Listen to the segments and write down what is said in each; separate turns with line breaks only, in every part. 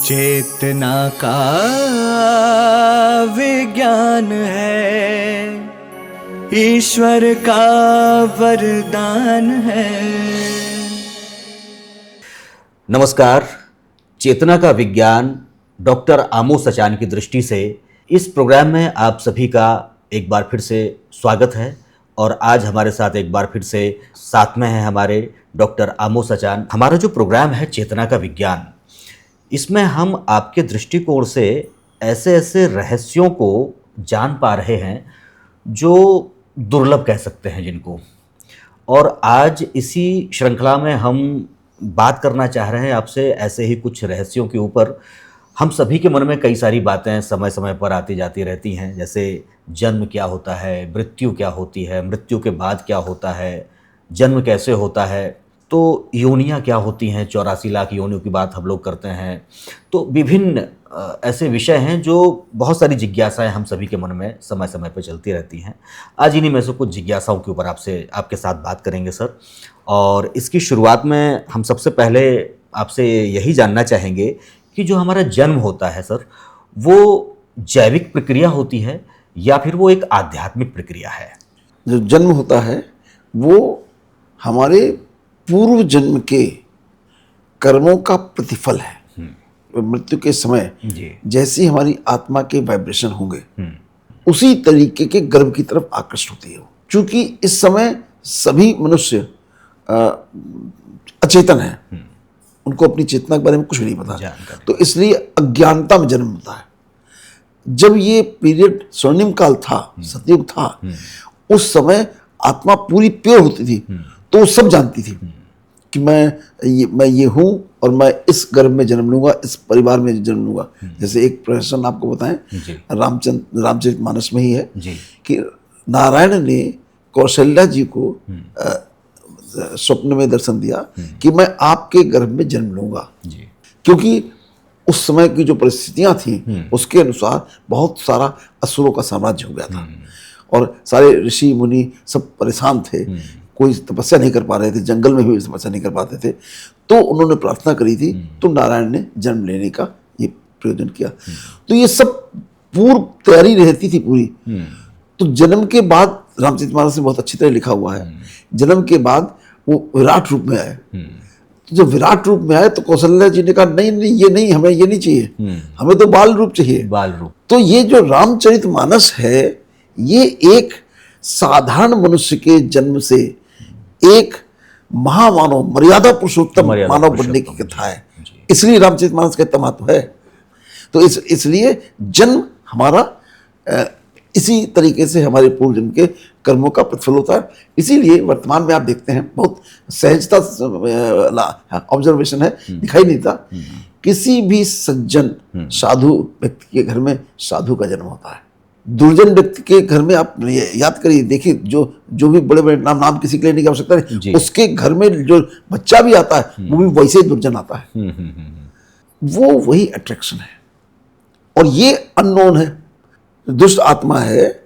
चेतना का विज्ञान है, ईश्वर का वरदान है।
नमस्कार। चेतना का विज्ञान डॉक्टर आमोस सचान की दृष्टि से इस प्रोग्राम में आप सभी का एक बार फिर से स्वागत है। और आज हमारे साथ एक बार फिर से साथ में हैं हमारे डॉक्टर आमोस सचान। हमारा जो प्रोग्राम है चेतना का विज्ञान, इसमें हम आपके दृष्टिकोण से ऐसे ऐसे रहस्यों को जान पा रहे हैं जो दुर्लभ कह सकते हैं जिनको। और आज इसी श्रृंखला में हम बात करना चाह रहे हैं आपसे ऐसे ही कुछ रहस्यों के ऊपर। हम सभी के मन में कई सारी बातें समय समय पर आती जाती रहती हैं, जैसे जन्म क्या होता है, मृत्यु क्या होती है, मृत्यु के बाद क्या होता है, जन्म कैसे होता है, तो योनियाँ क्या होती हैं, 84 लाख योनियों की बात हम लोग करते हैं। तो विभिन्न ऐसे विषय हैं जो बहुत सारी जिज्ञासाएं हम सभी के मन में समय समय पर चलती रहती हैं। आज इन्हीं में से कुछ जिज्ञासाओं के ऊपर आपके साथ बात करेंगे सर। और इसकी शुरुआत में हम सबसे पहले आपसे यही जानना चाहेंगे कि जो हमारा जन्म होता है सर, वो जैविक प्रक्रिया होती है या फिर वो एक आध्यात्मिक प्रक्रिया है?
जो जन्म होता है वो हमारे पूर्व जन्म के कर्मों का प्रतिफल है। मृत्यु के समय जैसी हमारी आत्मा के वाइब्रेशन होंगे उसी तरीके के गर्भ की तरफ आकर्षित होती है। क्योंकि इस समय सभी मनुष्य अचेतन है, उनको अपनी चेतना के बारे में कुछ भी नहीं पता, तो इसलिए अज्ञानता में जन्म होता है। जब ये पीरियड स्वर्णिम काल था, सतयुग था, उस समय आत्मा पूरी प्योर होती थी, तो वो सब जानती थी कि मैं ये हूँ और मैं इस गर्भ में जन्म लूंगा, इस परिवार में जन्म लूंगा। जैसे एक प्रश्न आपको बताएं, रामचरितमानस में ही है कि नारायण ने कौशल्या जी को स्वप्न में दर्शन दिया कि मैं आपके गर्भ में जन्म लूंगा, क्योंकि उस समय की जो परिस्थितियां थी उसके अनुसार बहुत सारा असुरों का साम्राज्य हो गया था और सारे ऋषि मुनि सब परेशान थे, कोई तपस्या नहीं कर पा रहे थे, जंगल में भी तपस्या नहीं कर पाते थे। तो उन्होंने प्रार्थना करी थी, तो नारायण ने जन्म लेने का ये प्रयोजन किया। तो ये सब पूर्व तैयारी रहती थी पूरी। तो जन्म के बाद रामचरितमानस में बहुत अच्छी तरह लिखा हुआ है, जन्म के बाद वो विराट रूप में आए। तो जब विराट रूप में आए तो कौशल्या जी ने कहा नहीं ये नहीं, हमें ये नहीं चाहिए, हमें तो बाल रूप चाहिए।
बाल रूप।
तो ये जो रामचरितमानस है ये एक साधारण मनुष्य के जन्म से एक महामानव, मर्यादा पुरुषोत्तम मानव बनने की कथा है, इसलिए रामचरितमानस का इतना महत्व है। तो इसलिए जन्म हमारा इसी तरीके से हमारे पूर्व जन्म के कर्मों का प्रतिफल होता है। इसीलिए वर्तमान में आप देखते हैं बहुत सहजता ऑब्जर्वेशन है, दिखाई नहीं देता, किसी भी सज्जन साधु व्यक्ति के घर में साधु का जन्म होता है। दुर्जन व्यक्ति के घर में आप याद करिए, देखिए जो भी बड़े बड़े नाम किसी के लिए नहीं की आवश्यकता नहीं, उसके घर में जो बच्चा भी आता है वो भी वैसे ही दुर्जन आता है। वो वही अट्रैक्शन है। और ये अननोन है, दुष्ट आत्मा है,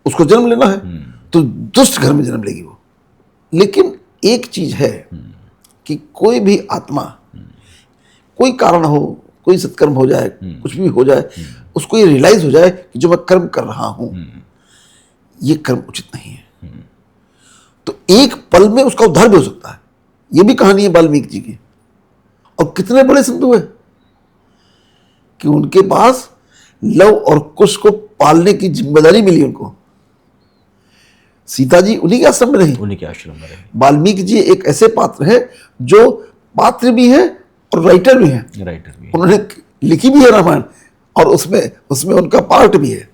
उसको जन्म लेना है तो दुष्ट घर में जन्म लेगी वो। लेकिन एक चीज है कि कोई भी आत्मा, कोई कारण हो, कोई सत्कर्म हो जाए, कुछ भी हो जाए, उसको ये रियलाइज हो जाए कि जो मैं कर्म कर रहा हूं ये कर्म उचित नहीं है, तो एक पल में उसका उद्धार भी हो सकता है। ये भी कहानी है वाल्मीकि जी की। और कितने बड़े संत हुए कि उनके पास लव और कुश को पालने की जिम्मेदारी मिली उनको। सीता जी उन्हीं के आश्रम में रही,
उन्हीं के आश्रम में रही।
वाल्मीकि जी एक ऐसे पात्र हैं जो पात्र भी हैं और राइटर भी हैं। उन्होंने लिखी भी है रामायण और उसमें उनका पार्ट भी है।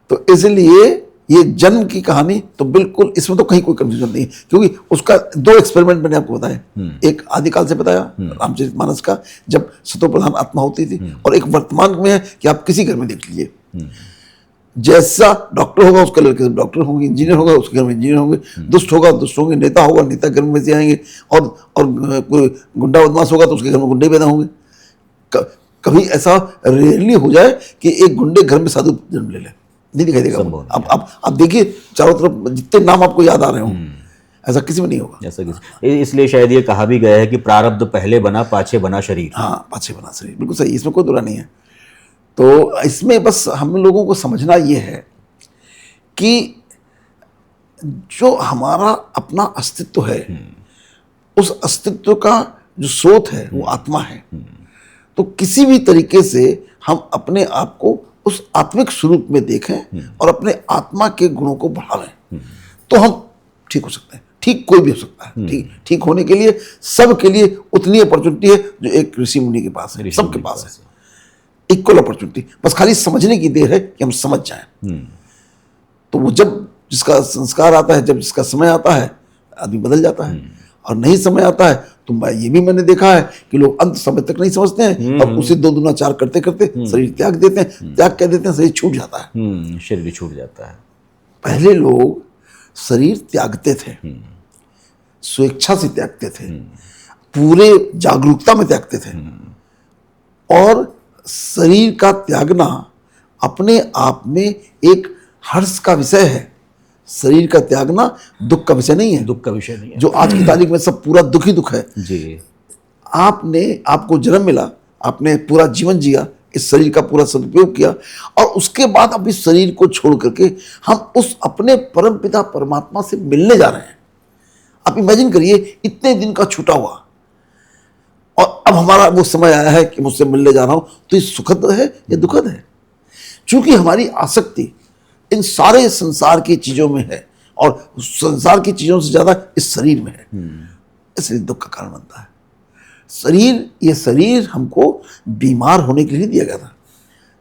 तो इसलिए ये जन्म की कहानी तो बिल्कुल, इसमें तो कहीं कोई कंफ्यूजन नहीं है, क्योंकि उसका 2 एक्सपेरिमेंट मैंने आपको बताया। एक आदिकाल से बताया रामचरितमानस का, जब सतोप्रधान आत्मा होती थी, और एक वर्तमान में है कि आप किसी घर में देख लीजिए, जैसा डॉक्टर होगा उसके लड़के डॉक्टर होंगे, इंजीनियर होगा उसके घर में इंजीनियर होंगे, दुष्ट होगा दुष्ट होंगे, नेता होगा नेता घर में से आएंगे, और कोई गुंडा बदमाश होगा तो उसके घर में गुंडे पैदा होंगे। कभी ऐसा रेयरली हो जाए कि एक गुंडे घर में साधु जन्म ले ले, नहीं दिखाई देगा। अब देखिए चारों तरफ जितने नाम आपको याद आ रहे हो, ऐसा किसी में नहीं होगा।
ऐसा इसलिए शायद ये कहा भी गया है कि प्रारब्ध पहले बना पाछे बना शरीर।
हाँ, पाछे बना शरीर, बिल्कुल सही, इसमें कोई दुरा नहीं है। तो इसमें बस हम लोगों को समझना ये है कि जो हमारा अपना अस्तित्व है, उस अस्तित्व का जो स्रोत है वो आत्मा है। तो किसी भी तरीके से हम अपने आप को उस आत्मिक स्वरूप में देखें और अपने आत्मा के गुणों को बढ़ावें, तो हम ठीक हो सकते हैं। ठीक कोई भी हो सकता है। ठीक होने के लिए सबके लिए उतनी अपॉर्चुनिटी है जो एक ऋषि मुनि के पास है, सबके पास है, इक्वल अपॉर्चुनिटी। बस खाली समझने की देर है कि हम समझ जाएं। तो वो जब जिसका संस्कार आता है, जब जिसका समय आता है, आदमी बदल जाता है। और नहीं समय आता है तो ये भी मैंने देखा है कि लोग अंत समय तक नहीं समझते हैं और उसे 2 दूना 4 करते करते शरीर त्याग देते हैं। त्याग कह देते हैं, शरीर छूट जाता है।
शरीर छूट जाता है।
पहले लोग शरीर त्यागते थे, स्वेच्छा से त्यागते थे, पूरे जागरूकता में त्यागते थे। और शरीर का त्यागना अपने आप में एक हर्ष का विषय है। शरीर का त्यागना दुख का विषय नहीं है।
दुख का विषय नहीं है।
जो आज की तारीख में सब पूरा दुख ही दुख है
जी।
आपको जन्म मिला, आपने पूरा जीवन जिया, इस शरीर का पूरा सदुपयोग किया, और उसके बाद अब इस शरीर को छोड़ करके हम उस अपने परम पिता परमात्मा से मिलने जा रहे हैं। आप इमेजिन करिए, इतने दिन का छूटा हुआ, और अब हमारा वो समय आया है कि मुझसे मिलने जा रहा हूं। तो ये सुखद है या दुखद है? क्योंकि हमारी आसक्ति इन सारे संसार की चीजों में है, और संसार की चीजों से ज्यादा इस शरीर में है, इसलिए दुख का कारण बनता है। ये शरीर हमको बीमार होने के लिए दिया गया था।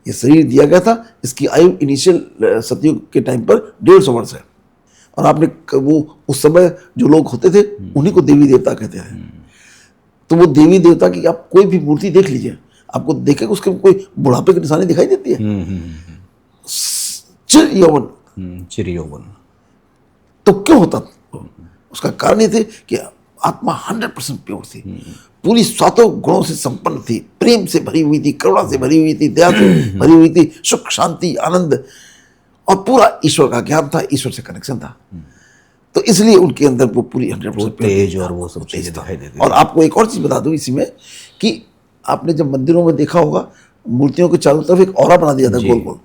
ये शरीर दिया गया था, इसकी आयु इनिशियल सतयुग के टाइम पर 150 वर्ष है। और आपने वो उस समय जो लोग होते थे उन्हीं को देवी देवता कहते हैं। तो वो देवी देवता की आप कोई भी मूर्ति देख लीजिए, आपको देखेगा उसके कोई बुढ़ापे की निशानी दिखाई देती है। चिर यौवन। तो क्यों होता? उसका कारण ये थे कि आत्मा 100% प्योर थी, पूरी सातों गुणों से संपन्न थी, प्रेम से भरी हुई थी, करुणा से भरी हुई थी, दया से भरी हुई थी, सुख शांति आनंद, और पूरा ईश्वर का ज्ञान था, ईश्वर से कनेक्शन था। तो इसलिए उनके अंदर वो पूरी 100%
तेज और वो सब चीजें दिखाई देती।
और आपको एक और चीज बता दूं इसी में, कि आपने जब मंदिरों में देखा होगा, मूर्तियों के चारों तरफ एक ऑरा बना दिया था गोल गोल।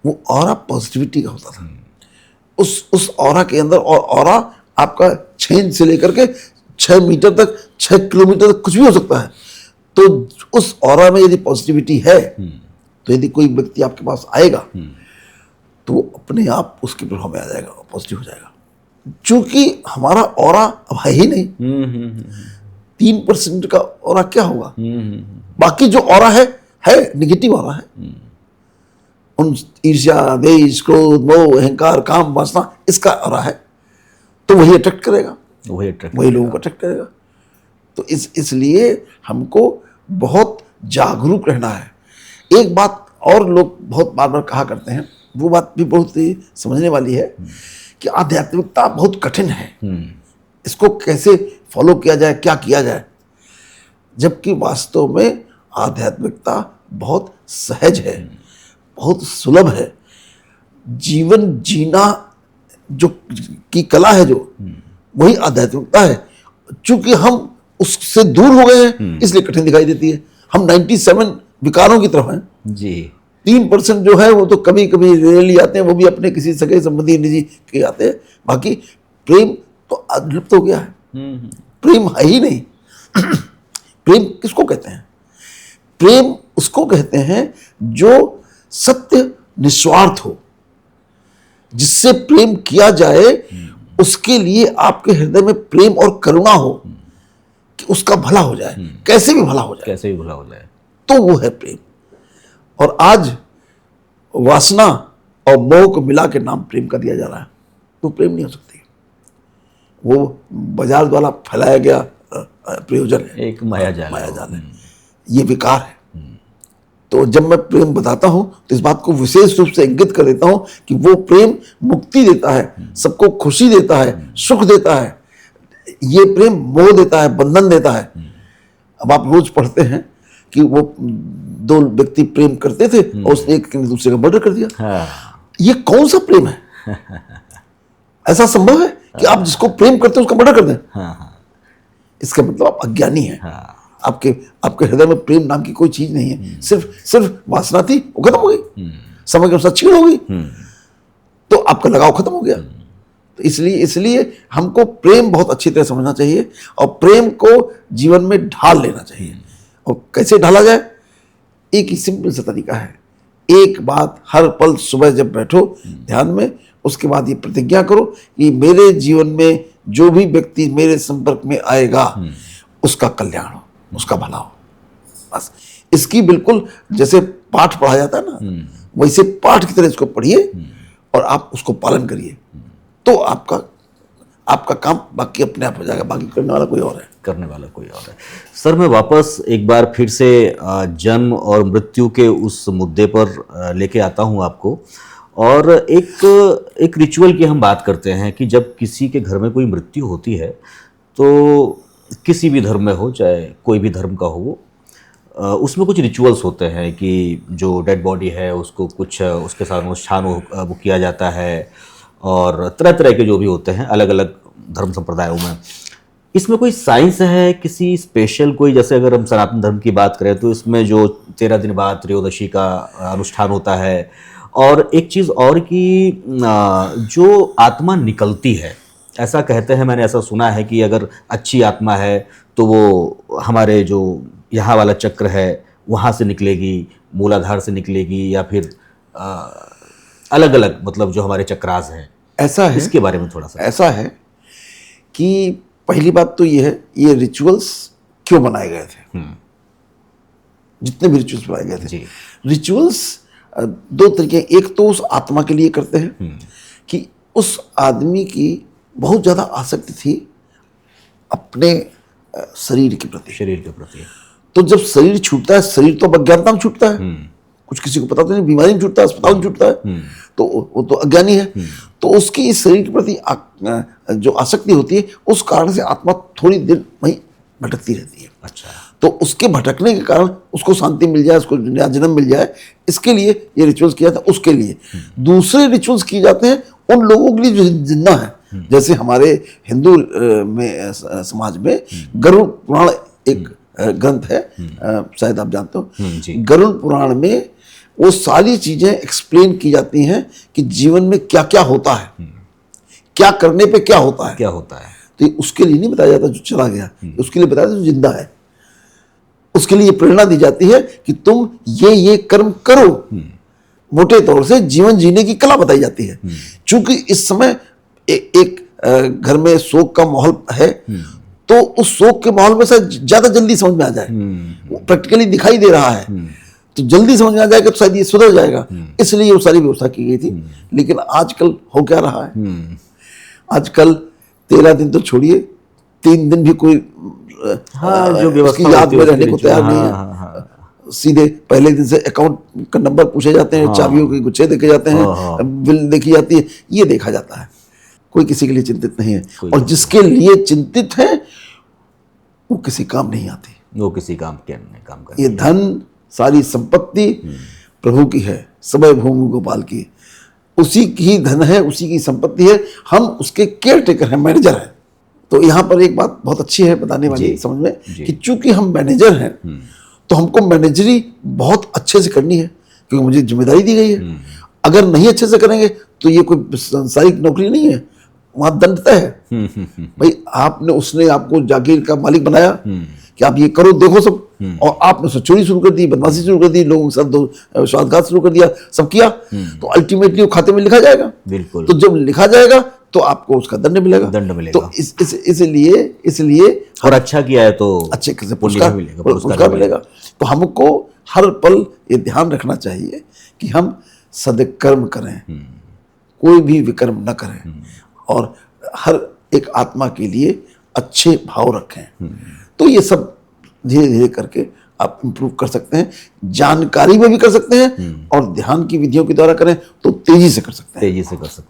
वो ऑरा पॉजिटिविटी का होता था। उस ऑरा के अंदर, और ऑरा आपका 6 इंच से लेकर के 6 मीटर तक, 6 किलोमीटर तक कुछ भी हो सकता है। तो उस ऑरा में यदि पॉजिटिविटी है, तो यदि कोई व्यक्ति आपके पास आएगा तो वो अपने आप उसके प्रभाव में आ जाएगा, पॉजिटिव हो जाएगा। चूंकि हमारा ऑरा अब है ही नहीं, 3% का ऑरा क्या होगा? बाकी जो ऑरा है निगेटिव ऑरा है। उन ईर्ष्या, द्वेष, क्रोध, मोह, अहंकार, काम, वासना, इसका ऑरा है। तो वही अट्रैक्ट करेगा, वही लोगों को अट्रैक्ट करेगा। तो इसलिए हमको बहुत जागरूक रहना है। एक बात और लोग बहुत बार बार कहा करते हैं, वो बात भी बहुत ही समझने वाली है, कि आध्यात्मिकता बहुत कठिन है, इसको कैसे फॉलो किया जाए, क्या किया जाए। जबकि वास्तव में आध्यात्मिकता बहुत सहज है, बहुत सुलभ है। जीवन जीना जो की कला है, जो वही आध्यात्मिकता है। चूंकि हम उससे दूर हो गए हैं, इसलिए कठिन दिखाई देती है। हम 97 विकारों की तरफ हैं
जी।
3% जो है वो तो कभी कभी रेयरली आते हैं, वो भी अपने किसी सगे संबंधी निजी के आते हैं। बाकी प्रेम तो लुप्त हो गया है। प्रेम है ही नहीं। प्रेम किसको कहते हैं? प्रेम उसको कहते हैं जो सत्य निस्वार्थ हो, जिससे प्रेम किया जाए उसके लिए आपके हृदय में प्रेम और करुणा हो कि उसका भला हो जाए, कैसे भी भला हो जाए, तो वो है प्रेम। और आज वासना और मोह को मिला के नाम प्रेम का दिया जा रहा है, तो प्रेम नहीं हो सकती। वो बाजार द्वारा फैलाया गया प्रयोजन है,
एक मायाजाल
है, ये विकार है। तो जब मैं प्रेम बताता हूं तो इस बात को विशेष रूप से इंगित कर देता हूं कि वो प्रेम मुक्ति देता है, सबको खुशी देता है, सुख देता है। ये प्रेम मोह देता है, बंधन देता है। अब आप रोज पढ़ते हैं कि वो 2 व्यक्ति प्रेम करते थे और उसने एक दूसरे का मर्डर कर दिया। ये कौन सा प्रेम है? ऐसा संभव है कि आप जिसको प्रेम करते हैं उसका मर्डर कर दें।
हाँ हाँ
इसका मतलब आप अज्ञानी हैं।
हाँ।
आपके आपके हृदय में प्रेम नाम की कोई चीज नहीं है। सिर्फ वासना थी, वो खत्म हो गई, समय के अनुसार छीण हो गई, तो आपका लगाव खत्म हो गया। तो इसलिए हमको प्रेम बहुत अच्छी तरह समझना चाहिए और प्रेम को जीवन में ढाल लेना चाहिए। और कैसे ढाला जाए, एक ही सिंपल सा तरीका है। एक बात हर पल सुबह जब बैठो ध्यान में, उसके बाद ये प्रतिज्ञा करो कि मेरे जीवन में जो भी व्यक्ति मेरे संपर्क में आएगा उसका कल्याण हो, उसका भला हो। बस इसकी बिल्कुल जैसे पाठ पढ़ा जाता है ना, वैसे पाठ की तरह इसको पढ़िए और आप उसको पालन करिए, तो आपका काम बाकी अपने आप हो जाएगा। बाकी करने वाला कोई और है,
करने वाला कोई और है। सर, मैं वापस एक बार फिर से जन्म और मृत्यु के उस मुद्दे पर लेके आता हूँ आपको। और एक रिचुअल की हम बात करते हैं कि जब किसी के घर में कोई मृत्यु होती है, तो किसी भी धर्म में हो, चाहे कोई भी धर्म का हो, उसमें कुछ रिचुअल्स होते हैं कि जो डेड बॉडी है उसको कुछ उसके साथ अनुष्ठान वो किया जाता है, और तरह तरह के जो भी होते हैं अलग अलग धर्म संप्रदायों में। इसमें कोई साइंस है किसी स्पेशल कोई, जैसे अगर हम सनातन धर्म की बात करें तो इसमें जो 13 दिन बाद त्रयोदशी का अनुष्ठान होता है, और एक चीज़ और कि जो आत्मा निकलती है, ऐसा कहते हैं, मैंने ऐसा सुना है कि अगर अच्छी आत्मा है तो वो हमारे जो यहाँ वाला चक्र है वहाँ से निकलेगी, मूलाधार से निकलेगी, या फिर अलग अलग, मतलब जो हमारे चक्रास हैं।
ऐसा है,
इसके बारे में थोड़ा सा।
ऐसा है कि पहली बात तो ये है, ये रिचुअल्स क्यों बनाए गए थे, जितने भी रिचुअल्स बनाए गए थे। रिचुअल्स दो तरीके, एक तो उस आत्मा के लिए करते हैं कि उस आदमी की बहुत ज्यादा आसक्ति थी अपने शरीर के प्रति। तो जब शरीर छूटता है, शरीर तो अज्ञानता में छूटता है, कुछ किसी को पता तो नहीं, बीमारी में छूटता है, अस्पताल में छूटता है, तो वो तो अज्ञानी है। तो उसकी इस शरीर के प्रति जो आसक्ति होती है, उस कारण से आत्मा थोड़ी देर वहीं भटकती रहती है।
अच्छा।
तो उसके भटकने के कारण उसको शांति मिल जाए, उसको नया जन्म मिल जाए, इसके लिए ये रिचुअल्स किया जाता है। उसके लिए दूसरे रिचुअल्स किए जाते हैं उन लोगों के लिए जो जिंदा है। जैसे हमारे हिंदू में समाज में गरुड़ पुराण एक ग्रंथ है, शायद आप जानते हो। गरुड़ पुराण में वो सारी चीजें एक्सप्लेन की जाती हैं कि जीवन में क्या क्या होता है, क्या करने पे क्या होता है। तो उसके लिए नहीं बताया जाता जो चला गया, उसके लिए बताया जाता जो जिंदा है। उसके लिए प्रेरणा दी जाती है कि तुम ये कर्म करो। मोटे तौर से जीवन जीने की कला बताई जाती है। चूंकि इस समय एक घर में शोक का माहौल है, तो उस शोक के माहौल में शायद ज्यादा जल्दी समझ में आ जाए, वो प्रैक्टिकली दिखाई दे रहा है, तो जल्दी समझ में आ जाएगा, तो शायद ये सुधर जाएगा। इसलिए वो सारी व्यवस्था की गई थी। लेकिन आजकल हो क्या रहा है, आजकल 13 दिन तो छोड़िए, 3 दिन भी कोई
जो
उसकी याद में रहने को तैयार नहीं है। सीधे पहले दिन से अकाउंट का नंबर पूछे जाते हैं, चाबियों के गुच्छे देखे जाते हैं, बिल देखी जाती है, ये देखा जाता है। कोई किसी के लिए चिंतित नहीं है, और जिसके लिए चिंतित है वो किसी काम नहीं आती,
वो किसी काम कर।
ये धन सारी संपत्ति प्रभु की है, सबय भूमि गोपाल की, उसी की धन है, उसी की संपत्ति है, हम उसके केयर टेकर हैं, मैनेजर हैं। तो यहाँ पर एक बात बहुत अच्छी है बताने वाली समझ में, कि चूंकि हम मैनेजर हैं तो हमको मैनेजरी बहुत अच्छे से करनी है, क्योंकि मुझे जिम्मेदारी दी गई है। अगर नहीं अच्छे से करेंगे तो ये कोई सांसारिक नौकरी नहीं है, वहां दंड तय है। भाई उसने आपको जागीर का मालिक बनाया कि आप ये करो देखो सब, और आपने उससे चोरी शुरू कर दी, बदमाशी शुरू कर दी, लोगों के साथ विश्वासघात शुरू कर दिया, सब किया, तो अल्टीमेटली वो खाते में लिखा जाएगा।
बिल्कुल।
तो जब लिखा जाएगा तो आपको उसका दंड मिलेगा। तो इसलिए
और अच्छा किया है तो
अच्छे से पुरस्कार मिलेगा। तो हमको हर पल ये ध्यान रखना चाहिए कि हम सद्कर्म करें, कोई भी विकर्म न करें, और हर एक आत्मा के लिए अच्छे भाव रखें। तो ये सब धीरे धीरे करके आप इंप्रूव कर सकते हैं, जानकारी में भी कर सकते हैं, और ध्यान की विधियों के द्वारा करें तो तेजी से कर सकते हैं।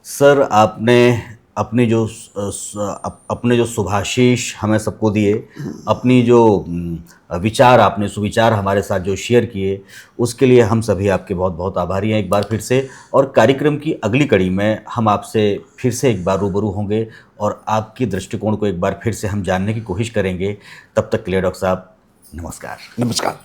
सर, आपने अपने जो शुभाशीष हमें सबको दिए, अपनी जो विचार, आपने सुविचार हमारे साथ जो शेयर किए, उसके लिए हम सभी आपके बहुत बहुत आभारी हैं एक बार फिर से। और कार्यक्रम की अगली कड़ी में हम आपसे फिर से एक बार रूबरू होंगे और आपकी दृष्टिकोण को एक बार फिर से हम जानने की कोशिश करेंगे। तब तक के लिए डॉक्टर साहब, नमस्कार।
नमस्कार।